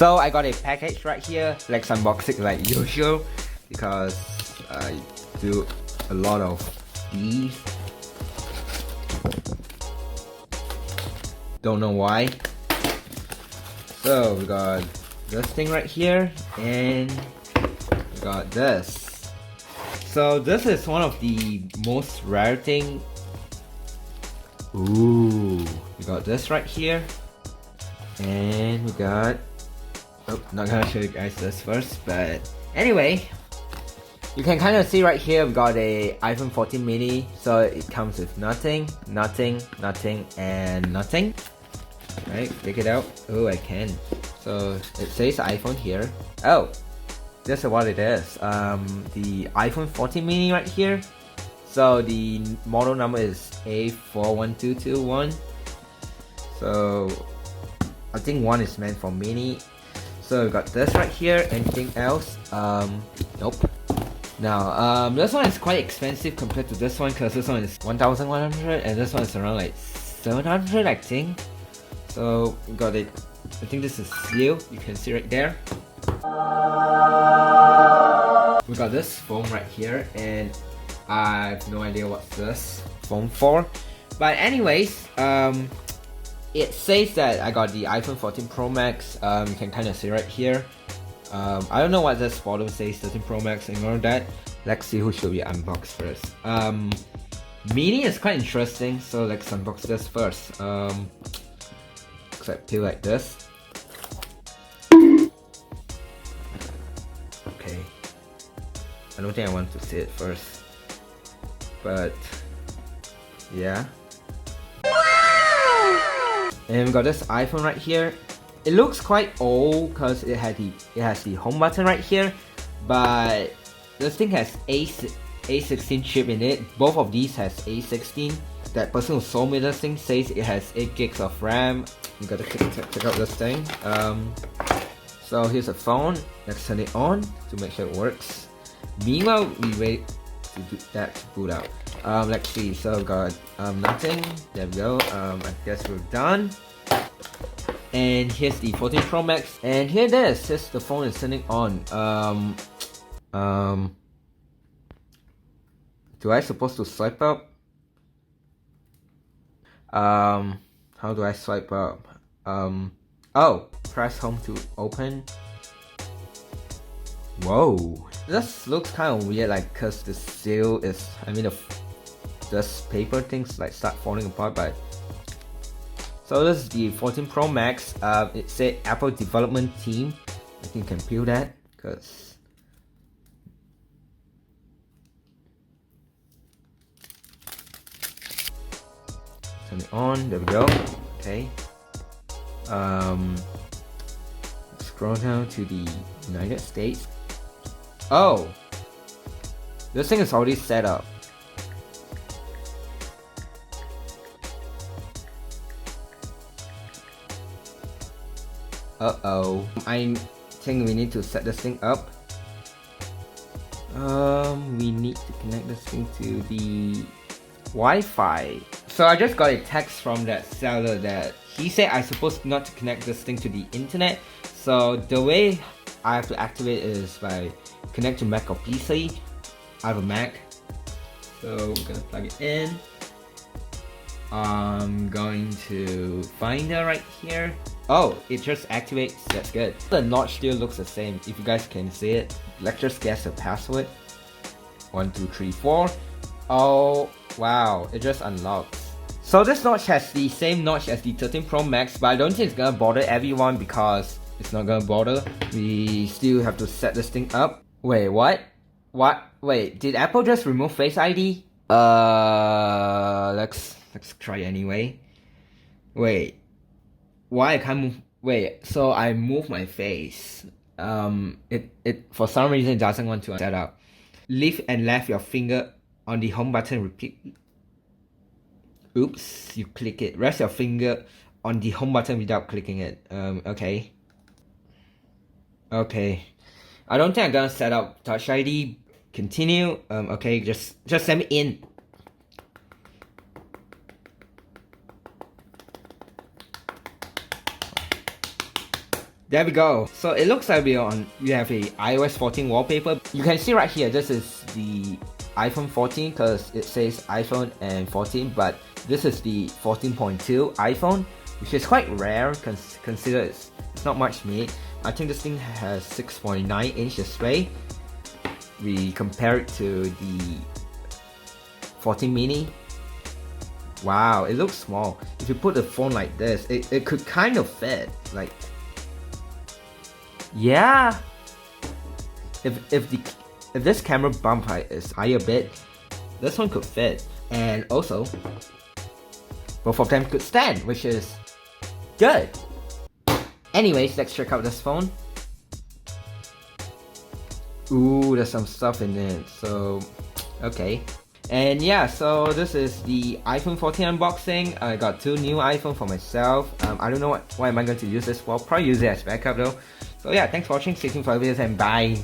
So I got a package right here. Let's unbox it like usual because I do a lot of these. Don't know why. So we got this thing right here, and we got this. So this is one of the most rare thing. Ooh, we got this right here, and we got. Oh, not gonna show you guys this first, but anyway, you can kind of see right here we got a iPhone 14 mini. So it comes with nothing, nothing, nothing, and nothing. Right, take it out. Oh, I can. So it says iPhone here. Oh, this is what it is. The iPhone 14 mini right here. So the model number is A41221. So I think one is meant for mini. So we got this right here. Anything else? Nope. Now, this one is quite expensive compared to this one because this one is 1,100 and this one is around like 700, I think. So we got it. I think this is Yeoh. You can see right there. We got this phone right here, and I have no idea what's this phone for. But anyways, it says that I got the iPhone 14 Pro Max. You can kind of see right here. I don't know what this photo says. 13 Pro Max. Ignore that. Let's see who should we unbox first. Mini is quite interesting, so let's unbox this first. Looks like peel like this. Okay. I don't think I want to see it first, but yeah. And we got this iPhone right here. It looks quite old because it has the home button right here, but this thing has A16 chip in it. Both of these has A16. That person who sold me this thing says it has 8 gigs of RAM. You gotta check out this thing. So here's a phone. Let's turn it on to make sure it works. Meanwhile, we wait to do that to boot out. Let's see. So we got nothing. There we go. I guess we're done. And here's the 14 Pro Max. And here it is. Here's the phone is turning on. Do I supposed to swipe up? How do I swipe up? Oh, press home to open. Whoa, this looks kind of weird, like, cause the seal is, I mean, this paper things like start falling apart. But so this is the 14 Pro Max. It said Apple Development Team. I think you can peel that, cause turn it on. There we go. Okay. Scroll down to the United States. Oh, this thing is already set up. Uh-oh. I think we need to set this thing up. We need to connect this thing to the Wi-Fi. So I just got a text from that seller that he said I'm supposed not to connect this thing to the internet. So the way I have to activate it is by connect to Mac or PC. I have a Mac, so we're gonna plug it in. I'm going to find it right here. Oh, it just activates. That's good. The notch still looks the same. If you guys can see it, let's just guess the password. 1, 2, 3, 4. Oh wow, it just unlocks. So this notch has the same notch as the 13 Pro Max, but I don't think it's gonna bother everyone because it's not gonna bother. We still have to set this thing up. Wait, what? What? Wait, did Apple just remove Face ID? Let's try anyway. Wait, why I can't move? Wait, so I move my face. It for some reason it doesn't want to set up. Lift and left your finger on the home button. Repeat. Oops, you click it. Rest your finger on the home button without clicking it. Okay. Okay. I don't think I'm gonna set up Touch ID. Continue. Okay, just let me in. There we go. So it looks like we have a iOS 14 wallpaper. You can see right here, this is the iPhone 14 because it says iPhone and 14, but this is the 14.2 iPhone, which is quite rare consider it's not much made. I think this thing has 6.9-inch display. We compare it to the 14 mini. Wow, it looks small. If you put the phone like this, it could kind of fit. Like, yeah. If this camera bump height is higher a bit, this one could fit. And also, both of them could stand, which is good. Anyways, let's check out this phone. Ooh, there's some stuff in it. So, okay. And yeah, so this is the iPhone 14 unboxing. I got 2 new iPhone for myself. I don't know what am I going to use this for. Probably use it as backup though. So yeah, thanks for watching. Stay tuned for videos and bye.